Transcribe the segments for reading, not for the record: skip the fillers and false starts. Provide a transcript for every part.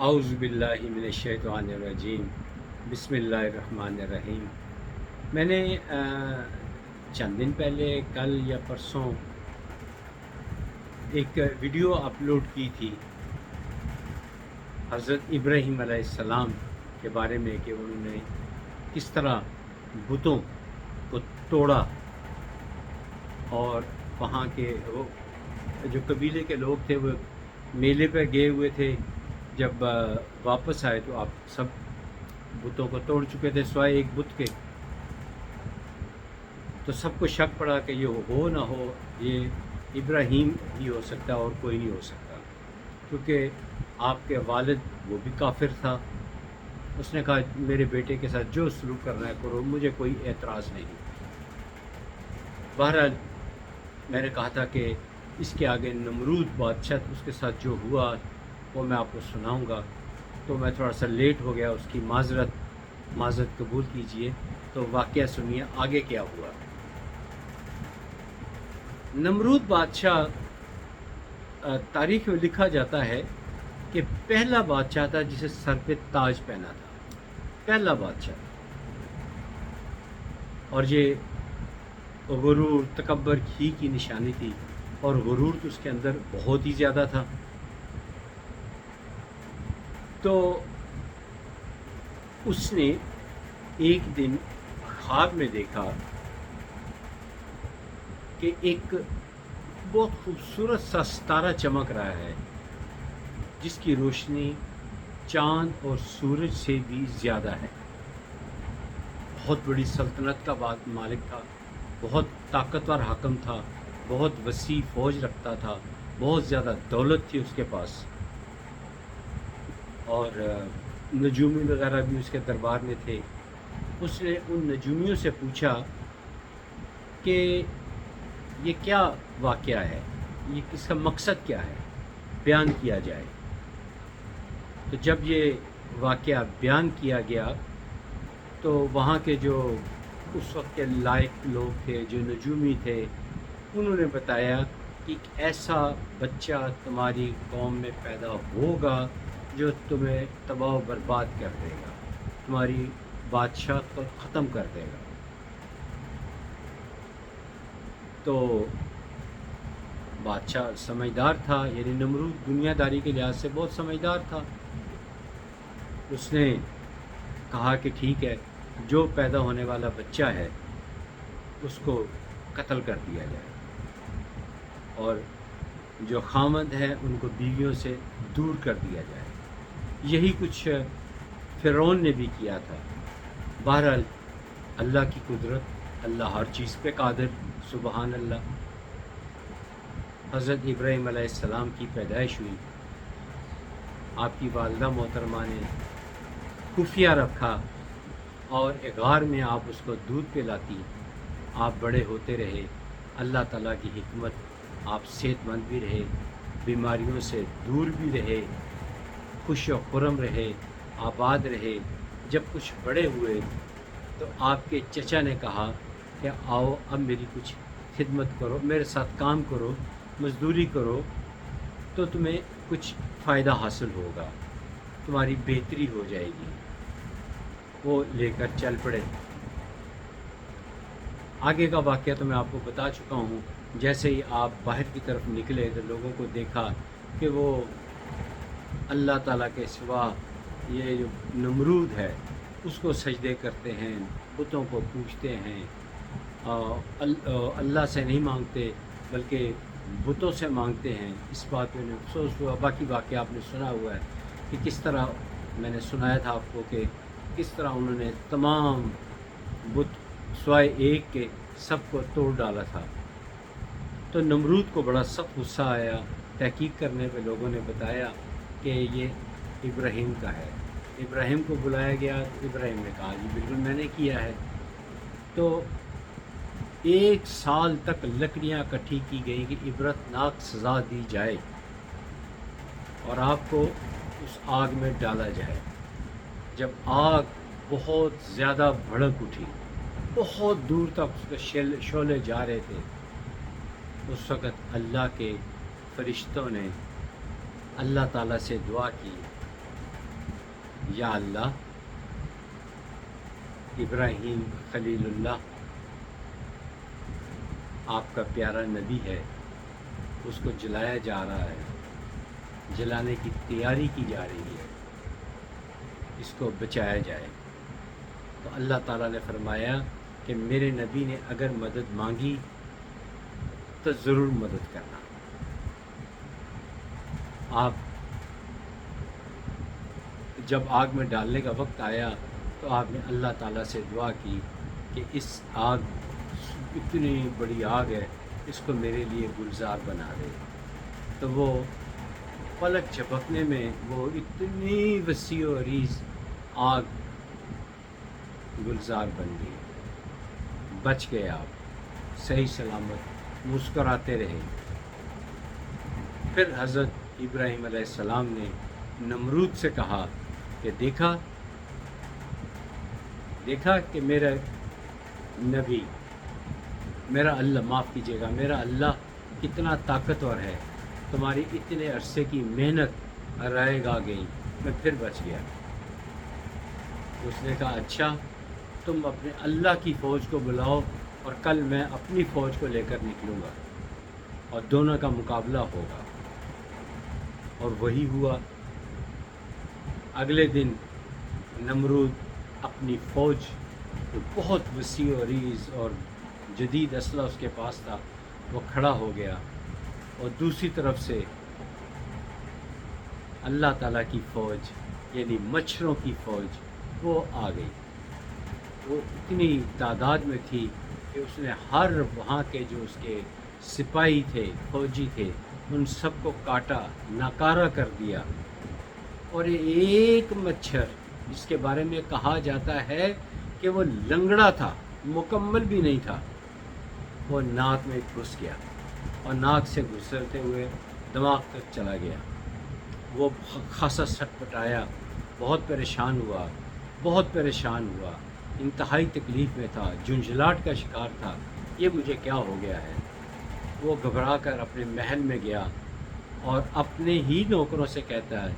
اعوذ باللہ من الشیطان الرجیم، بسم اللہ الرحمن الرحیم۔ میں نے چند دن پہلے کل یا پرسوں ایک ویڈیو اپلوڈ کی تھی حضرت ابراہیم علیہ السلام کے بارے میں کہ انہوں نے کس طرح بتوں کو توڑا، اور وہاں کے وہ جو قبیلے کے لوگ تھے وہ میلے پہ گئے ہوئے تھے، جب واپس آئے تو آپ سب بتوں کو توڑ چکے تھے سوائے ایک بت کے۔ تو سب کو شک پڑا کہ یہ ہو نہ ہو یہ ابراہیم ہی ہو سکتا اور کوئی نہیں ہو سکتا، کیونکہ آپ کے والد وہ بھی کافر تھا۔ اس نے کہا میرے بیٹے کے ساتھ جو سلوک کرنا ہے کرو، مجھے کوئی اعتراض نہیں۔ بہرحال میں نے کہا تھا کہ اس کے آگے نمرود بادشاہ اس کے ساتھ جو ہوا وہ میں آپ کو سناؤں گا، تو میں تھوڑا سا لیٹ ہو گیا، اس کی معذرت قبول کیجئے۔ تو واقعہ سنیے آگے کیا ہوا۔ نمرود بادشاہ تاریخ میں لکھا جاتا ہے کہ پہلا بادشاہ تھا جسے سر پہ تاج پہنا تھا، پہلا بادشاہ۔ اور یہ غرور تکبر ہی کی نشانی تھی، اور غرور تو اس کے اندر بہت ہی زیادہ تھا۔ تو اس نے ایک دن خواب میں دیکھا کہ ایک بہت خوبصورت سا ستارہ چمک رہا ہے، جس کی روشنی چاند اور سورج سے بھی زیادہ ہے۔ بہت بڑی سلطنت کا مالک تھا، بہت طاقتور حاکم تھا، بہت وسیع فوج رکھتا تھا، بہت زیادہ دولت تھی اس کے پاس، اور نجومی وغیرہ بھی اس کے دربار میں تھے۔ اس نے ان نجومیوں سے پوچھا کہ یہ کیا واقعہ ہے، یہ اس کا مقصد کیا ہے، بیان کیا جائے۔ تو جب یہ واقعہ بیان کیا گیا تو وہاں کے جو اس وقت کے لائق لوگ تھے، جو نجومی تھے، انہوں نے بتایا کہ ایک ایسا بچہ تمہاری قوم میں پیدا ہوگا جو تمہیں تباہ و برباد کر دے گا، تمہاری بادشاہ کو ختم کر دے گا۔ تو بادشاہ سمجھدار تھا، یعنی نمرود دنیا داری کے لحاظ سے بہت سمجھدار تھا۔ اس نے کہا کہ ٹھیک ہے، جو پیدا ہونے والا بچہ ہے اس کو قتل کر دیا جائے، اور جو خامد ہیں ان کو بیویوں سے دور کر دیا جائے۔ یہی کچھ فرعون نے بھی کیا تھا۔ بہرحال اللہ کی قدرت، اللہ ہر چیز پہ قادر، سبحان اللہ۔ حضرت ابراہیم علیہ السلام کی پیدائش ہوئی، آپ کی والدہ محترمہ نے خفیہ رکھا، اور ایک غار میں آپ اس کو دودھ پلاتی، آپ بڑے ہوتے رہے۔ اللہ تعالیٰ کی حکمت، آپ صحت مند بھی رہے، بیماریوں سے دور بھی رہے، خوش و خرم رہے، آباد رہے۔ جب کچھ بڑے ہوئے تو آپ کے چچا نے کہا کہ آؤ اب میری کچھ خدمت کرو، میرے ساتھ کام کرو، مزدوری کرو، تو تمہیں کچھ فائدہ حاصل ہوگا، تمہاری بہتری ہو جائے گی۔ وہ لے کر چل پڑے۔ آگے کا واقعہ تو میں آپ کو بتا چکا ہوں۔ جیسے ہی آپ باہر کی طرف نکلے تو لوگوں کو دیکھا کہ وہ اللہ تعالیٰ کے سوا یہ جو نمرود ہے اس کو سجدے کرتے ہیں، بتوں کو پوجتے ہیں، اللہ سے نہیں مانگتے بلکہ بتوں سے مانگتے ہیں۔ اس بات پہ افسوس ہوا۔ باقی واقعہ آپ نے سنا ہوا ہے کہ کس طرح میں نے سنایا تھا آپ کو کہ کس طرح انہوں نے تمام بت سوائے ایک کے سب کو توڑ ڈالا تھا۔ تو نمرود کو بڑا سخت غصہ آیا۔ تحقیق کرنے پہ لوگوں نے بتایا کہ یہ ابراہیم کا ہے۔ ابراہیم کو بلایا گیا، ابراہیم نے کہا جی بالکل میں نے کیا ہے۔ تو 1 سال تک لکڑیاں اکٹھی کی گئیں کہ عبرت ناک سزا دی جائے اور آپ کو اس آگ میں ڈالا جائے۔ جب آگ بہت زیادہ بھڑک اٹھی، بہت دور تک اس کے شعلے جا رہے تھے، اس وقت اللہ کے فرشتوں نے اللہ تعالیٰ سے دعا کی یا اللہ ابراہیم خلیل اللہ آپ کا پیارا نبی ہے، اس کو جلایا جا رہا ہے، جلانے کی تیاری کی جا رہی ہے، اس کو بچایا جائے۔ تو اللہ تعالیٰ نے فرمایا کہ میرے نبی نے اگر مدد مانگی تو ضرور مدد کرنا۔ آپ جب آگ میں ڈالنے کا وقت آیا تو آپ نے اللہ تعالیٰ سے دعا کی کہ اس آگ، اتنی بڑی آگ ہے، اس کو میرے لیے گلزار بنا دے۔ تو وہ پلک جھپکنے میں وہ اتنی وسیع و عریض آگ گلزار بن گئی، بچ گئے آپ، صحیح سلامت مسکراتے رہے۔ پھر حضرت ابراہیم علیہ السلام نے نمرود سے کہا کہ دیکھا کہ میرا نبی، میرا اللہ، معاف کیجیے گا، میرا اللہ کتنا طاقتور ہے، تمہاری اتنے عرصے کی محنت رائے گا گئی، میں پھر بچ گیا۔ اس نے کہا اچھا، تم اپنے اللہ کی فوج کو بلاؤ اور کل میں اپنی فوج کو لے کر نکلوں گا اور دونوں کا مقابلہ ہوگا۔ اور وہی ہوا۔ اگلے دن نمرود اپنی فوج، جو بہت وسیع و عریض اور جدید اسلحہ اس کے پاس تھا، وہ کھڑا ہو گیا، اور دوسری طرف سے اللہ تعالیٰ کی فوج یعنی مچھروں کی فوج وہ آ گئی۔ وہ اتنی تعداد میں تھی کہ اس نے ہر وہاں کے جو اس کے سپاہی تھے، فوجی تھے، ان سب کو کاٹا، ناکارہ کر دیا۔ اور ایک مچھر جس کے بارے میں کہا جاتا ہے کہ وہ لنگڑا تھا، مکمل بھی نہیں تھا، وہ ناک میں گھس گیا اور ناک سے گھسرتے ہوئے دماغ تک چلا گیا۔ وہ خاصا سٹ پٹایا، بہت پریشان ہوا، انتہائی تکلیف میں تھا، جھنجھلاہٹ کا شکار تھا، یہ مجھے کیا ہو گیا ہے۔ وہ گھبرا کر اپنے محل میں گیا اور اپنے ہی نوکروں سے کہتا ہے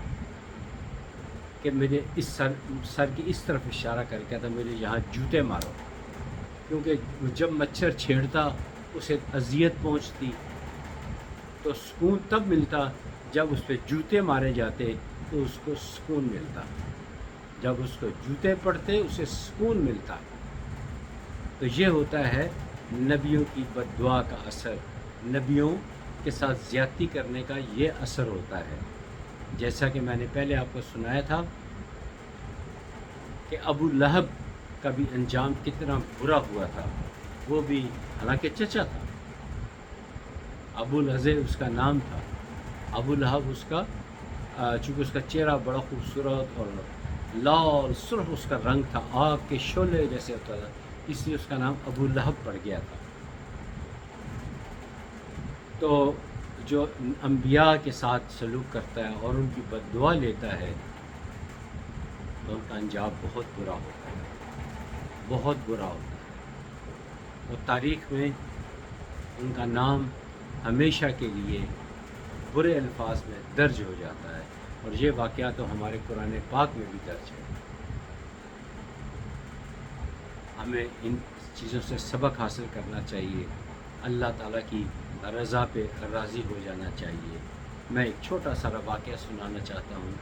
کہ مجھے اس سر کی اس طرف اشارہ کر کے کہتا مجھے یہاں جوتے مارو، کیونکہ جب مچھر چھیڑتا اسے اذیت پہنچتی، تو سکون تب ملتا جب اس پہ جوتے مارے جاتے تو اس کو سکون ملتا، جب اس کو جوتے پڑتے اسے سکون ملتا۔ تو یہ ہوتا ہے نبیوں کی بد دعا کا اثر، نبیوں کے ساتھ زیادتی کرنے کا یہ اثر ہوتا ہے۔ جیسا کہ میں نے پہلے آپ کو سنایا تھا کہ ابو لہب کا بھی انجام کتنا برا ہوا تھا، وہ بھی حالانکہ چچا تھا، ابو لہب اس کا نام تھا، ابو لہب اس کا، چونکہ اس کا چہرہ بڑا خوبصورت اور لال سرخ اس کا رنگ تھا، آگ کے شعلے جیسے ہوتا تھا، اس لیے اس کا نام ابو لہب پڑ گیا تھا۔ تو جو انبیاء کے ساتھ سلوک کرتا ہے اور ان کی بد دعا لیتا ہے تو ان کا انجام بہت برا ہوتا ہے، بہت برا ہوتا ہے، اور تاریخ میں ان کا نام ہمیشہ کے لیے برے الفاظ میں درج ہو جاتا ہے، اور یہ واقعہ تو ہمارے قرآن پاک میں بھی درج ہے۔ ہمیں ان چیزوں سے سبق حاصل کرنا چاہیے، اللہ تعالیٰ کی رضا پہ راضی ہو جانا چاہیے۔ میں ایک چھوٹا سا واقعہ سنانا چاہتا ہوں،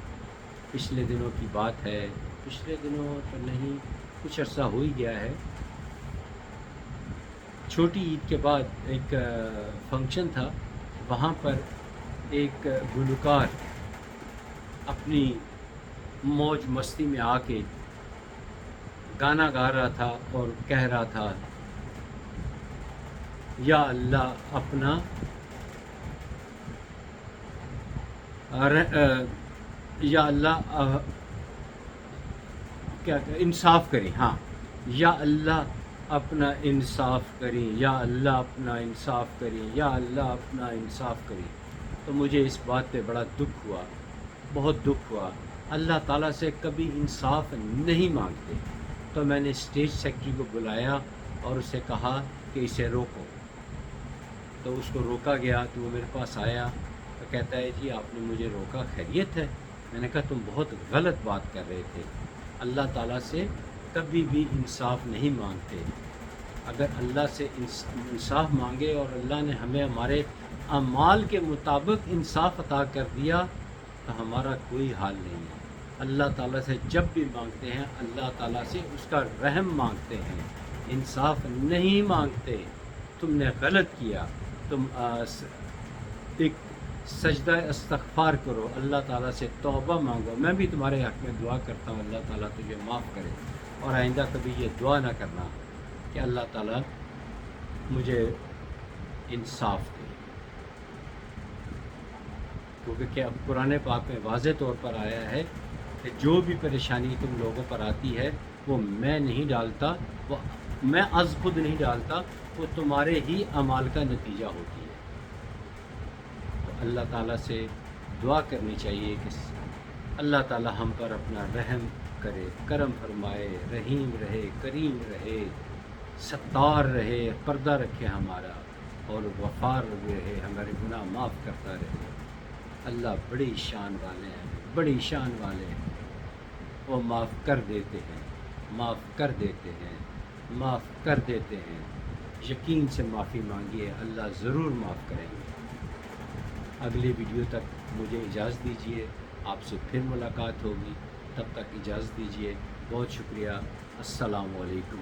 پچھلے دنوں کی بات ہے، پچھلے دنوں تو نہیں، کچھ عرصہ ہو ہی گیا ہے۔ چھوٹی عید کے بعد ایک فنکشن تھا، وہاں پر ایک گلوکار اپنی موج مستی میں آ کے گانا گا رہا تھا اور کہہ رہا تھا یا اللہ اپنا یا اللہ کیا انصاف کریں، ہاں، یا اللہ اپنا انصاف کریں، یا اللہ اپنا انصاف کریں، یا اللہ اپنا انصاف کریں۔ تو مجھے اس بات پہ بڑا دکھ ہوا، بہت دکھ ہوا۔ اللہ تعالیٰ سے کبھی انصاف نہیں مانگتے۔ تو میں نے اسٹیج سیکرٹری کو بلایا اور اسے کہا کہ اسے روکو۔ تو اس کو روکا گیا، تو وہ میرے پاس آیا تو کہتا ہے جی آپ نے مجھے روکا، خیریت ہے؟ میں نے کہا تم بہت غلط بات کر رہے تھے، اللہ تعالیٰ سے کبھی بھی انصاف نہیں مانگتے۔ اگر اللہ سے انصاف مانگے اور اللہ نے ہمیں ہمارے اعمال کے مطابق انصاف عطا کر دیا تو ہمارا کوئی حال نہیں ہے۔ اللہ تعالیٰ سے جب بھی مانگتے ہیں اللہ تعالیٰ سے اس کا رحم مانگتے ہیں، انصاف نہیں مانگتے۔ تم نے غلط کیا، تم ایک سجدہ استغفار کرو، اللہ تعالیٰ سے توبہ مانگو۔ میں بھی تمہارے حق میں دعا کرتا ہوں اللہ تعالیٰ تجھے معاف کرے، اور آئندہ کبھی یہ دعا نہ کرنا کہ اللہ تعالیٰ مجھے انصاف دے، کیونکہ کہ اب قرآن پاک میں واضح طور پر آیا ہے کہ جو بھی پریشانی تم لوگوں پر آتی ہے وہ میں نہیں ڈالتا، وہ میں از خود نہیں ڈالتا، وہ تمہارے ہی اعمال کا نتیجہ ہوتی ہے۔ تو اللہ تعالیٰ سے دعا کرنی چاہیے کہ اللہ تعالیٰ ہم پر اپنا رحم کرے، کرم فرمائے، رحیم رہے، کریم رہے، ستار رہے، پردہ رکھے ہمارا، اور غفار رہے، ہمارے گناہ معاف کرتا رہے۔ اللہ بڑی شان والے ہیں، بڑی شان والے ہیں، وہ معاف کر دیتے ہیں، معاف کر دیتے ہیں، معاف کر دیتے ہیں۔ یقین سے معافی مانگیے، اللہ ضرور معاف کریں گے۔ اگلی ویڈیو تک مجھے اجازت دیجیے، آپ سے پھر ملاقات ہوگی، تب تک اجازت دیجیے۔ بہت شکریہ، السلام علیکم۔